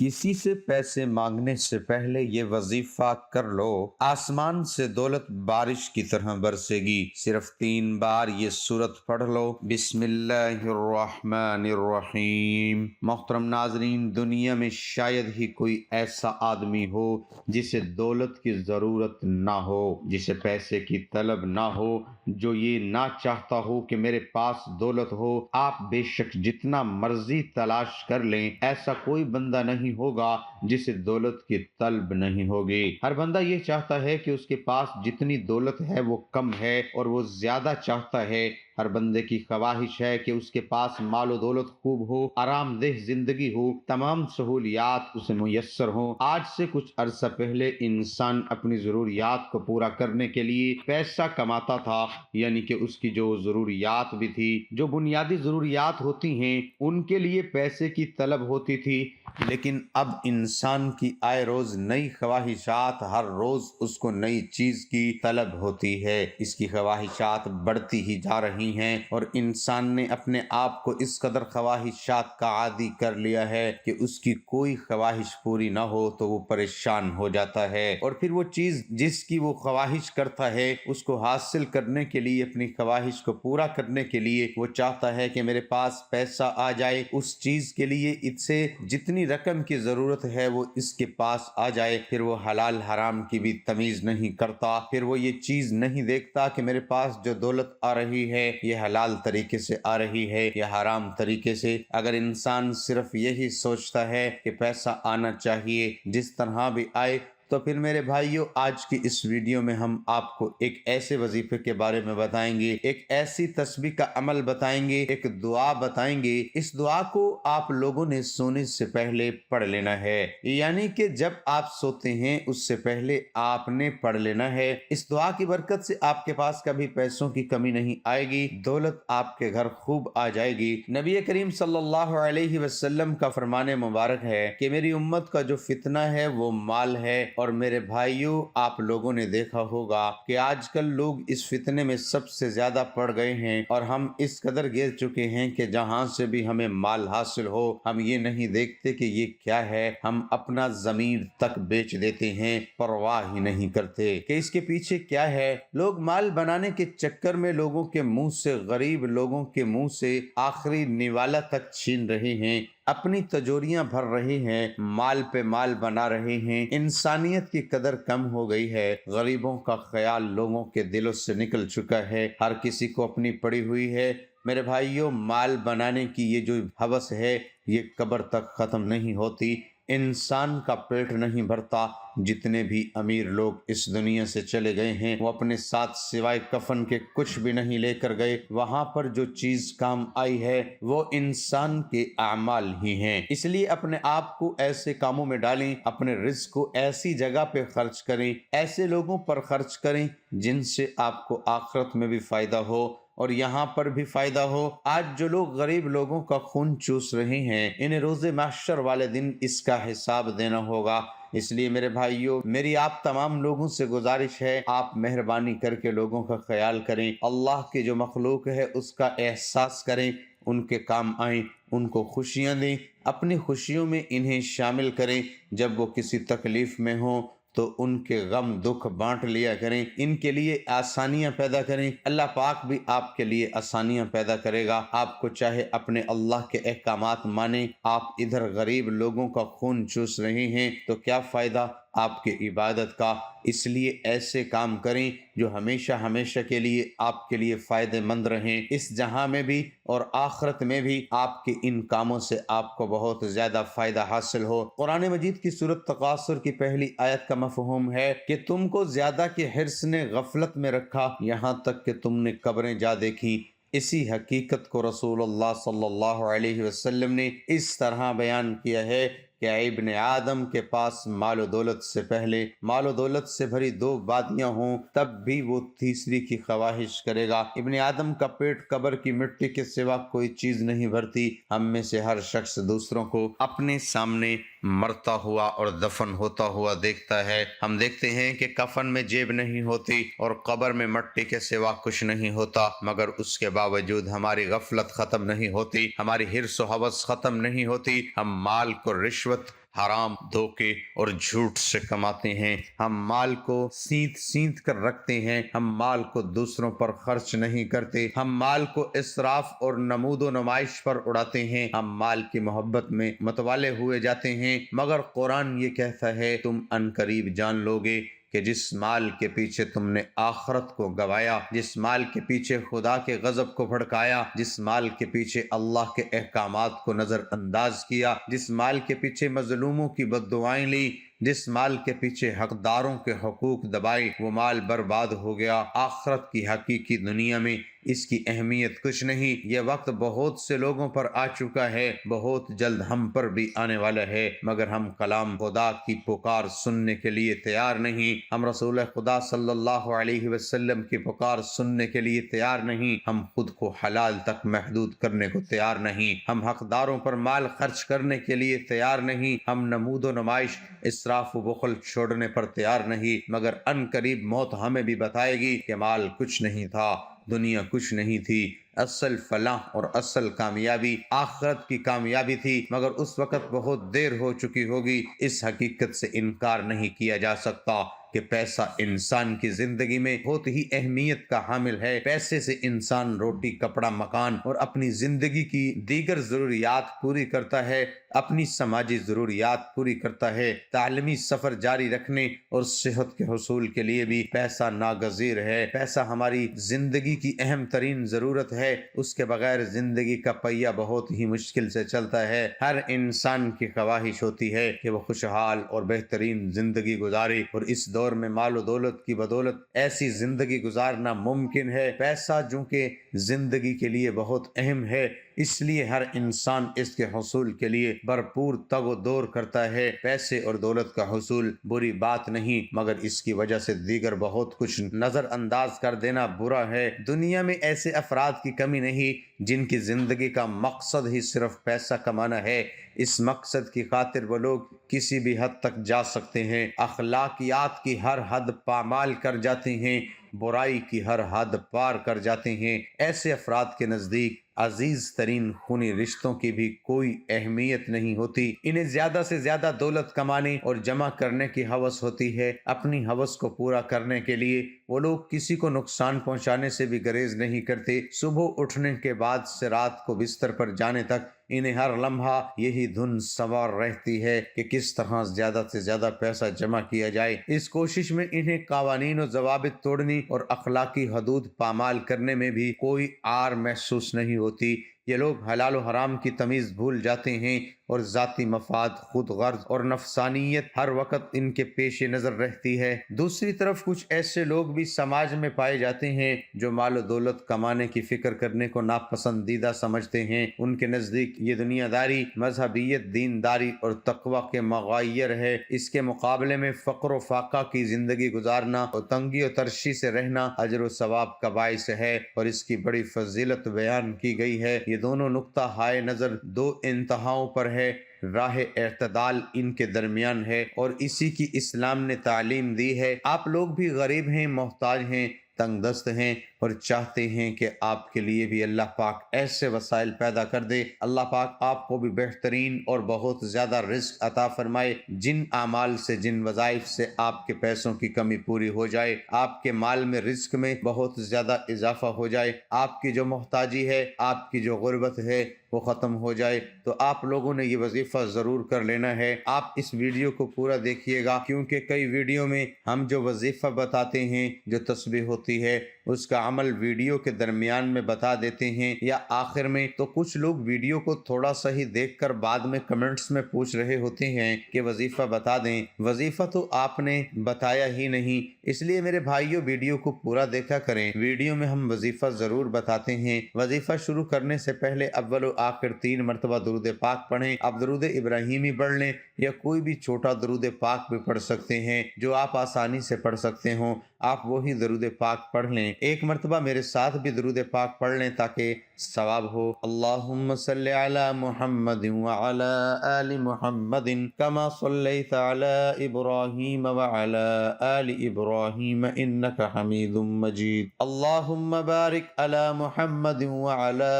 کسی سے پیسے مانگنے سے پہلے یہ وظیفہ کر لو، آسمان سے دولت بارش کی طرح برسے گی۔ صرف 3 بار یہ سورت پڑھ لو، بسم اللہ الرحمن الرحیم۔ محترم ناظرین، دنیا میں شاید ہی کوئی ایسا آدمی ہو جسے دولت کی ضرورت نہ ہو، جسے پیسے کی طلب نہ ہو، جو یہ نہ چاہتا ہو کہ میرے پاس دولت ہو۔ آپ بے شک جتنا مرضی تلاش کر لیں، ایسا کوئی بندہ نہیں ہوگا جسے دولت کی طلب نہیں ہوگی۔ ہر بندہ یہ چاہتا ہے کہ اس کے پاس جتنی دولت ہے وہ کم ہے اور وہ زیادہ چاہتا ہے۔ ہر بندے کی خواہش ہے کہ اس کے پاس مال و دولت خوب ہو، آرام دہ زندگی ہو، تمام سہولیات اسے میسر ہوں۔ آج سے کچھ عرصہ پہلے انسان اپنی ضروریات کو پورا کرنے کے لیے پیسہ کماتا تھا، یعنی کہ اس کی جو ضروریات بھی تھی، جو بنیادی ضروریات ہوتی ہیں، ان کے لیے پیسے کی طلب ہوتی تھی۔ لیکن اب انسان کی آئے روز نئی خواہشات، ہر روز اس کو نئی چیز کی طلب ہوتی ہے۔ اس کی خواہشات بڑھتی ہی جا رہی ہیں اور انسان نے اپنے آپ کو اس قدر خواہشات کا عادی کر لیا ہے کہ اس کی کوئی خواہش پوری نہ ہو تو وہ پریشان ہو جاتا ہے، اور پھر وہ چیز جس کی وہ خواہش کرتا ہے اس کو حاصل کرنے کے لیے، اپنی خواہش کو پورا کرنے کے لیے وہ چاہتا ہے کہ میرے پاس پیسہ آ جائے، اس چیز کے لیے اس سے جتنی رقم کی ضرورت ہے وہ اس کے پاس آ جائے۔ پھر وہ حلال حرام کی بھی تمیز نہیں کرتا، پھر وہ یہ چیز نہیں دیکھتا کہ میرے پاس جو دولت آ رہی ہے یہ حلال طریقے سے آ رہی ہے یا حرام طریقے سے۔ اگر انسان صرف یہی سوچتا ہے کہ پیسہ آنا چاہیے جس طرح بھی آئے، تو پھر میرے بھائیوں، آج کی اس ویڈیو میں ہم آپ کو ایک ایسے وظیفے کے بارے میں بتائیں گے، ایک ایسی تسبیح کا عمل بتائیں گے، ایک دعا بتائیں گے۔ اس دعا کو آپ لوگوں نے سونے سے پہلے پڑھ لینا ہے، یعنی کہ جب آپ سوتے ہیں اس سے پہلے آپ نے پڑھ لینا ہے۔ اس دعا کی برکت سے آپ کے پاس کبھی پیسوں کی کمی نہیں آئے گی، دولت آپ کے گھر خوب آ جائے گی۔ نبی کریم صلی اللہ علیہ وسلم کا فرمان مبارک ہے کہ میری امت کا جو فتنہ ہے وہ مال ہے۔ اور میرے بھائیوں، آپ لوگوں نے دیکھا ہوگا کہ آج کل لوگ اس فتنے میں سب سے زیادہ پڑ گئے ہیں، اور ہم اس قدر گر چکے ہیں کہ جہاں سے بھی ہمیں مال حاصل ہو، ہم یہ نہیں دیکھتے کہ یہ کیا ہے، ہم اپنا ضمیر تک بیچ دیتے ہیں، پرواہ ہی نہیں کرتے کہ اس کے پیچھے کیا ہے۔ لوگ مال بنانے کے چکر میں لوگوں کے منہ سے، غریب لوگوں کے منہ سے آخری نوالا تک چھین رہے ہیں، اپنی تجوریاں بھر رہے ہیں، مال پہ مال بنا رہے ہیں۔ انسانیت کی قدر کم ہو گئی ہے، غریبوں کا خیال لوگوں کے دلوں سے نکل چکا ہے، ہر کسی کو اپنی پڑی ہوئی ہے۔ میرے بھائیوں، مال بنانے کی یہ جو ہوس ہے یہ قبر تک ختم نہیں ہوتی، انسان کا پیٹ نہیں بھرتا۔ جتنے بھی امیر لوگ اس دنیا سے چلے گئے ہیں وہ اپنے ساتھ سوائے کفن کے کچھ بھی نہیں لے کر گئے۔ وہاں پر جو چیز کام آئی ہے وہ انسان کے اعمال ہی ہیں۔ اس لیے اپنے آپ کو ایسے کاموں میں ڈالیں، اپنے رزق کو ایسی جگہ پہ خرچ کریں، ایسے لوگوں پر خرچ کریں جن سے آپ کو آخرت میں بھی فائدہ ہو اور یہاں پر بھی فائدہ ہو۔ آج جو لوگ غریب لوگوں کا خون چوس رہے ہیں، انہیں روز محشر والے دن اس کا حساب دینا ہوگا۔ اس لیے میرے بھائیوں، میری آپ تمام لوگوں سے گزارش ہے، آپ مہربانی کر کے لوگوں کا خیال کریں، اللہ کی جو مخلوق ہے اس کا احساس کریں، ان کے کام آئیں، ان کو خوشیاں دیں، اپنی خوشیوں میں انہیں شامل کریں۔ جب وہ کسی تکلیف میں ہوں تو ان کے غم دکھ بانٹ لیا کریں، ان کے لیے آسانیاں پیدا کریں۔ اللہ پاک بھی آپ کے لیے آسانیاں پیدا کرے گا۔ آپ کو چاہے اپنے اللہ کے احکامات مانیں، آپ ادھر غریب لوگوں کا خون چوس رہے ہیں تو کیا فائدہ آپ کی عبادت کا؟ اس لیے ایسے کام کریں جو ہمیشہ ہمیشہ کے لیے آپ کے لیے فائدہ مند رہیں، اس جہاں میں بھی اور آخرت میں بھی آپ کے ان کاموں سے آپ کو بہت زیادہ فائدہ حاصل ہو۔ قرآن مجید کی سورۃ تکاثر کی پہلی آیت کا مفہوم ہے کہ تم کو زیادہ کے حرص نے غفلت میں رکھا، یہاں تک کہ تم نے قبریں جا دیکھی۔ اسی حقیقت کو رسول اللہ صلی اللہ علیہ وسلم نے اس طرح بیان کیا ہے کہ ابن آدم کے پاس مال و دولت سے پہلے مال و دولت سے بھری 2 وادیاں ہوں تب بھی وہ تیسری کی خواہش کرے گا۔ ابن آدم کا پیٹ قبر کی مٹی کے سوا کوئی چیز نہیں بھرتی۔ ہم میں سے ہر شخص دوسروں کو اپنے سامنے مرتا ہوا اور دفن ہوتا ہوا دیکھتا ہے۔ ہم دیکھتے ہیں کہ کفن میں جیب نہیں ہوتی اور قبر میں مٹی کے سوا کچھ نہیں ہوتا، مگر اس کے باوجود ہماری غفلت ختم نہیں ہوتی، ہماری حرص و ہوس ختم نہیں ہوتی۔ ہم مال کو رشوت حرام، دھوکے اور جھوٹ سے کماتے ہیں۔ ہم مال کو سینت سینت کر رکھتے ہیں، ہم مال کو دوسروں پر خرچ نہیں کرتے، ہم مال کو اسراف اور نمود و نمائش پر اڑاتے ہیں، ہم مال کی محبت میں متوالے ہوئے جاتے ہیں۔ مگر قرآن یہ کہتا ہے تم ان قریب جان لوگے کہ جس مال کے پیچھے تم نے آخرت کو گوایا، جس مال کے پیچھے خدا کے غضب کو بھڑکایا، جس مال کے پیچھے اللہ کے احکامات کو نظر انداز کیا، جس مال کے پیچھے مظلوموں کی بد دعائیں لی، جس مال کے پیچھے حقداروں کے حقوق دبائے، وہ مال برباد ہو گیا۔ آخرت کی حقیقی دنیا میں اس کی اہمیت کچھ نہیں۔ یہ وقت بہت سے لوگوں پر آ چکا ہے، بہت جلد ہم پر بھی آنے والا ہے، مگر ہم کلام خدا کی پکار سننے کے لیے تیار نہیں، ہم رسول خدا صلی اللہ علیہ وسلم کی پکار سننے کے لیے تیار نہیں، ہم خود کو حلال تک محدود کرنے کو تیار نہیں، ہم حقداروں پر مال خرچ کرنے کے لیے تیار نہیں، ہم نمود و نمائش، اسراف و بخل چھوڑنے پر تیار نہیں، مگر ان قریب موت ہمیں بھی بتائے گی کہ مال کچھ نہیں تھا، دنیا کچھ نہیں تھی، اصل فلاح اور اصل کامیابی آخرت کی کامیابی تھی، مگر اس وقت بہت دیر ہو چکی ہوگی۔ اس حقیقت سے انکار نہیں کیا جا سکتا کہ پیسہ انسان کی زندگی میں بہت ہی اہمیت کا حامل ہے۔ پیسے سے انسان روٹی، کپڑا، مکان اور اپنی زندگی کی دیگر ضروریات پوری کرتا ہے، اپنی سماجی ضروریات پوری کرتا ہے، تعلیمی سفر جاری رکھنے اور صحت کے حصول کے لیے بھی پیسہ ناگزیر ہے۔ پیسہ ہماری زندگی کی اہم ترین ضرورت ہے، اس کے بغیر زندگی کا پہیہ بہت ہی مشکل سے چلتا ہے۔ ہر انسان کی خواہش ہوتی ہے کہ وہ خوشحال اور بہترین زندگی گزارے، اور اس دور میں مال و دولت کی بدولت ایسی زندگی گزارنا ممکن ہے۔ پیسہ جو کہ زندگی کے لیے بہت اہم ہے، اس لیے ہر انسان اس کے حصول کے لیے بھرپور تگ و دور کرتا ہے۔ پیسے اور دولت کا حصول بری بات نہیں، مگر اس کی وجہ سے دیگر بہت کچھ نظر انداز کر دینا برا ہے۔ دنیا میں ایسے افراد کی کمی نہیں جن کی زندگی کا مقصد ہی صرف پیسہ کمانا ہے۔ اس مقصد کی خاطر وہ لوگ کسی بھی حد تک جا سکتے ہیں، اخلاقیات کی ہر حد پامال کر جاتے ہیں، برائی کی ہر حد پار کر جاتے ہیں۔ ایسے افراد کے نزدیک عزیز ترین خونی رشتوں کی بھی کوئی اہمیت نہیں ہوتی۔ انہیں زیادہ سے زیادہ دولت کمانے اور جمع کرنے کی ہوس ہوتی ہے۔ اپنی ہوس کو پورا کرنے کے لیے وہ لوگ کسی کو نقصان پہنچانے سے بھی گریز نہیں کرتے۔ صبح اٹھنے کے بعد سے رات کو بستر پر جانے تک انہیں ہر لمحہ یہی دھن سوار رہتی ہے کہ کس طرح زیادہ سے زیادہ پیسہ جمع کیا جائے۔ اس کوشش میں انہیں قوانین و ضوابط توڑنے اور اخلاقی حدود پامال کرنے میں بھی کوئی عار محسوس نہیں ہوتی۔ یہ لوگ حلال و حرام کی تمیز بھول جاتے ہیں اور ذاتی مفاد، خود غرض اور نفسانیت ہر وقت ان کے پیش نظر رہتی ہے۔ دوسری طرف کچھ ایسے لوگ بھی سماج میں پائے جاتے ہیں جو مال و دولت کمانے کی فکر کرنے کو ناپسندیدہ سمجھتے ہیں۔ ان کے نزدیک یہ دنیا داری، مذہبیت، دینداری اور تقوی کے مغایر ہے۔ اس کے مقابلے میں فقر و فاقہ کی زندگی گزارنا اور تنگی و ترشی سے رہنا اجر و ثواب کا باعث ہے، اور اس کی بڑی فضیلت بیان کی گئی ہے۔ یہ دونوں نقطہ ہائے نظر دو انتہاؤں پر ہے، راہ اعتدال ان کے درمیان ہے، اور اسی کی اسلام نے تعلیم دی ہے۔ آپ لوگ بھی غریب ہیں، محتاج ہیں، تنگ دست ہیں، اور چاہتے ہیں کہ آپ کے لیے بھی اللہ پاک ایسے وسائل پیدا کر دے۔ اللہ پاک آپ کو بھی بہترین اور بہت زیادہ رزق عطا فرمائے، جن اعمال سے، جن وظائف سے آپ کے پیسوں کی کمی پوری ہو جائے، آپ کے مال میں، رزق میں بہت زیادہ اضافہ ہو جائے، آپ کی جو محتاجی ہے، آپ کی جو غربت ہے وہ ختم ہو جائے۔ تو آپ لوگوں نے یہ وظیفہ ضرور کر لینا ہے۔ آپ اس ویڈیو کو پورا دیکھیے گا، کیونکہ کئی ویڈیو میں ہم جو وظیفہ بتاتے ہیں، جو تسبیح ہوتی ہے، اس کا عمل ویڈیو کے درمیان میں بتا دیتے ہیں یا آخر میں، تو کچھ لوگ ویڈیو کو تھوڑا سا ہی دیکھ کر بعد میں کمنٹس میں پوچھ رہے ہوتے ہیں کہ وظیفہ بتا دیں۔ وظیفہ تو آپ نے بتایا ہی نہیں، اس لیے میرے بھائیوں ویڈیو کو پورا دیکھا کریں۔ ویڈیو میں ہم وظیفہ ضرور بتاتے ہیں۔ وظیفہ شروع کرنے سے پہلے اول و آخر 3 مرتبہ درود پاک پڑھیں۔ آپ درود ابراہیمی پڑھ لیں یا کوئی بھی چھوٹا درود پاک بھی پڑھ سکتے ہیں جو آپ آسانی سے پڑھ سکتے ہوں، آپ وہی درود پاک پڑھ لیں۔ 1 مرتبہ میرے ساتھ بھی درود پاک پڑھ لیں تاکہ ثواب ہو۔ اللہم صلی علی محمد وعلی آل محمد کما صلیت علی ابراہیم وعلی آل ابراہیم انک حمید مجید۔ اللہم بارک علی محمد وعلی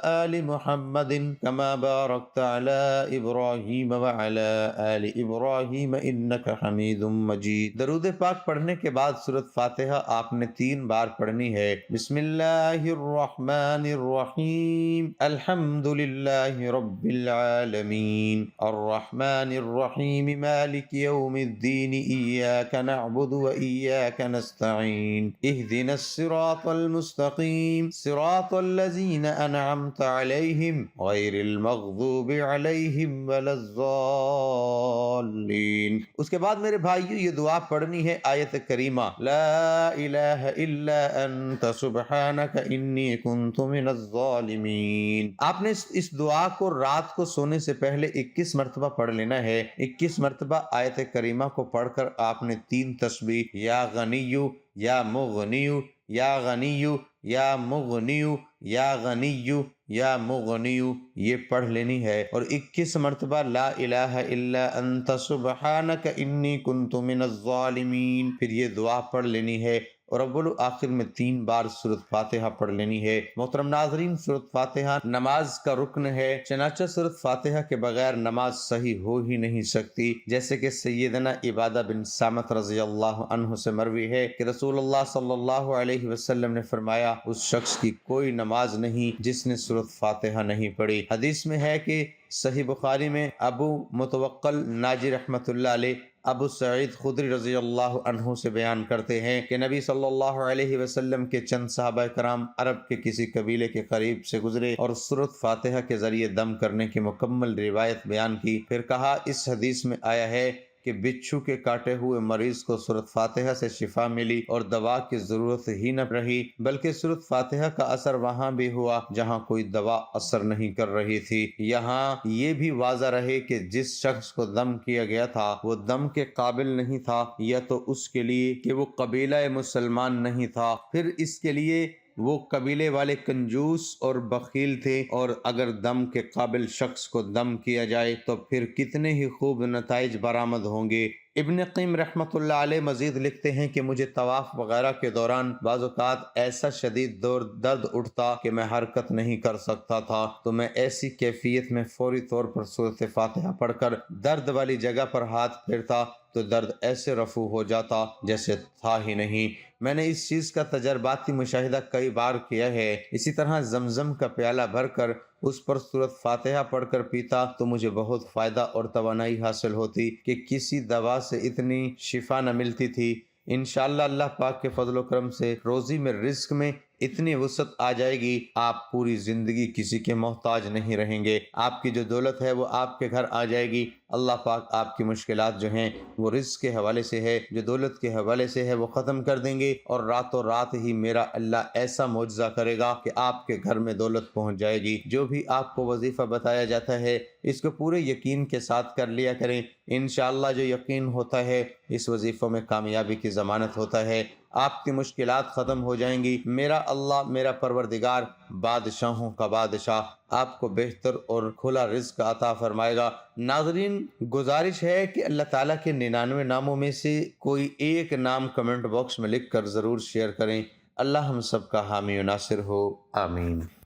آل محمد کما بارکت علی ابراہیم وعلی آل ابراہیم انک حمید مجید۔ درود پاک پڑھنے کے بعد سورۃ فاتحہ آپ نے 3 بار پڑھنی ہے۔ بسم اللہ الرحمن الرحیم، الحمد للہ رب العالمین، الرحمن الرحیم، مالک یوم الدین، ایاک نعبد و ایاک نستعین، اہدنا الصراط المستقیم، صراط الذین انعمت علیہم غیر المغضوب علیہم ولا الضالین۔ اس کے بعد میرے بھائیو یہ دعا پڑھنی ہے آیت کریمہ لا الہ الا انت سبحانک انی کنت من الظالمین۔ آپ نے اس دعا کو رات کو سونے سے پہلے 21 مرتبہ پڑھ لینا ہے۔ 21 مرتبہ آیت کریمہ کو پڑھ کر آپ نے 3 تسبیح یا غنیو یا مغنیو یا غنیو یا مغنیو یا غنیو یا مغنیو یہ پڑھ لینی ہے، اور 21 مرتبہ لا الہ الا انت سبحانک انی کنت من الظالمین پھر یہ دعا پڑھ لینی ہے، اور اول و آخر میں 3 بار سورۃ فاتحہ پڑھ لینی ہے۔ محترم ناظرین، سورۃ فاتحہ نماز کا رکن ہے، چنانچہ سورۃ فاتحہ کے بغیر نماز صحیح ہو ہی نہیں سکتی، جیسے کہ سیدنا عبادہ بن صامت رضی اللہ عنہ سے مروی ہے کہ رسول اللہ صلی اللہ علیہ وسلم نے فرمایا اس شخص کی کوئی نماز نہیں جس نے سورۃ فاتحہ نہیں پڑھی۔ حدیث میں ہے کہ صحیح بخاری میں ابو متوکل ناجی رحمۃ اللہ علیہ ابو سعید خدری رضی اللہ عنہ سے بیان کرتے ہیں کہ نبی صلی اللہ علیہ وسلم کے چند صحابہ کرام عرب کے کسی قبیلے کے قریب سے گزرے اور سورۃ فاتحہ کے ذریعے دم کرنے کی مکمل روایت بیان کی، پھر کہا اس حدیث میں آیا ہے کہ بچھو کے کاٹے ہوئے مریض کو سورۃ فاتحہ سے شفا ملی اور دوا کی ضرورت ہی نہ رہی، بلکہ سورۃ فاتحہ کا اثر وہاں بھی ہوا جہاں کوئی دوا اثر نہیں کر رہی تھی۔ یہاں یہ بھی واضح رہے کہ جس شخص کو دم کیا گیا تھا وہ دم کے قابل نہیں تھا، یا تو اس کے لیے کہ وہ قبیلہ مسلمان نہیں تھا، پھر اس کے لیے وہ قبیلے والے کنجوس اور بخیل تھے، اور اگر دم کے قابل شخص کو دم کیا جائے تو پھر کتنے ہی خوب نتائج برآمد ہوں گے۔ ابن قیم رحمۃ اللہ علیہ مزید لکھتے ہیں کہ مجھے طواف وغیرہ کے دوران بعض اوقات ایسا شدید درد اٹھتا کہ میں حرکت نہیں کر سکتا تھا، تو میں ایسی کیفیت میں فوری طور پر سورۃ فاتحہ پڑھ کر درد والی جگہ پر ہاتھ پھیرتا تو درد ایسے رفع ہو جاتا جیسے تھا ہی نہیں۔ میں نے اس چیز کا تجرباتی مشاہدہ کئی بار کیا ہے۔ اسی طرح زمزم کا پیالہ بھر کر اس پر سورۃ فاتحہ پڑھ کر پیتا تو مجھے بہت فائدہ اور توانائی حاصل ہوتی کہ کسی دوا سے اتنی شفا نہ ملتی تھی۔ انشاءاللہ اللہ پاک کے فضل و کرم سے روزی میں رزق میں اتنی وسعت آ جائے گی آپ پوری زندگی کسی کے محتاج نہیں رہیں گے۔ آپ کی جو دولت ہے وہ آپ کے گھر آ جائے گی۔ اللہ پاک آپ کی مشکلات جو ہیں وہ رزق کے حوالے سے ہے، جو دولت کے حوالے سے ہے وہ ختم کر دیں گے، اور راتوں رات ہی میرا اللہ ایسا معجزہ کرے گا کہ آپ کے گھر میں دولت پہنچ جائے گی۔ جو بھی آپ کو وظیفہ بتایا جاتا ہے اس کو پورے یقین کے ساتھ کر لیا کریں، انشاءاللہ جو یقین ہوتا ہے اس وظیفوں میں کامیابی کی ضمانت ہوتا ہے۔ آپ کی مشکلات ختم ہو جائیں گی۔ میرا اللہ، میرا پروردگار بادشاہوں کا بادشاہ آپ کو بہتر اور کھلا رزق عطا فرمائے گا۔ ناظرین، گزارش ہے کہ اللہ تعالیٰ کے 99 ناموں میں سے کوئی ایک نام کمنٹ باکس میں لکھ کر ضرور شیئر کریں۔ اللہ ہم سب کا حامی و ناصر ہو، آمین۔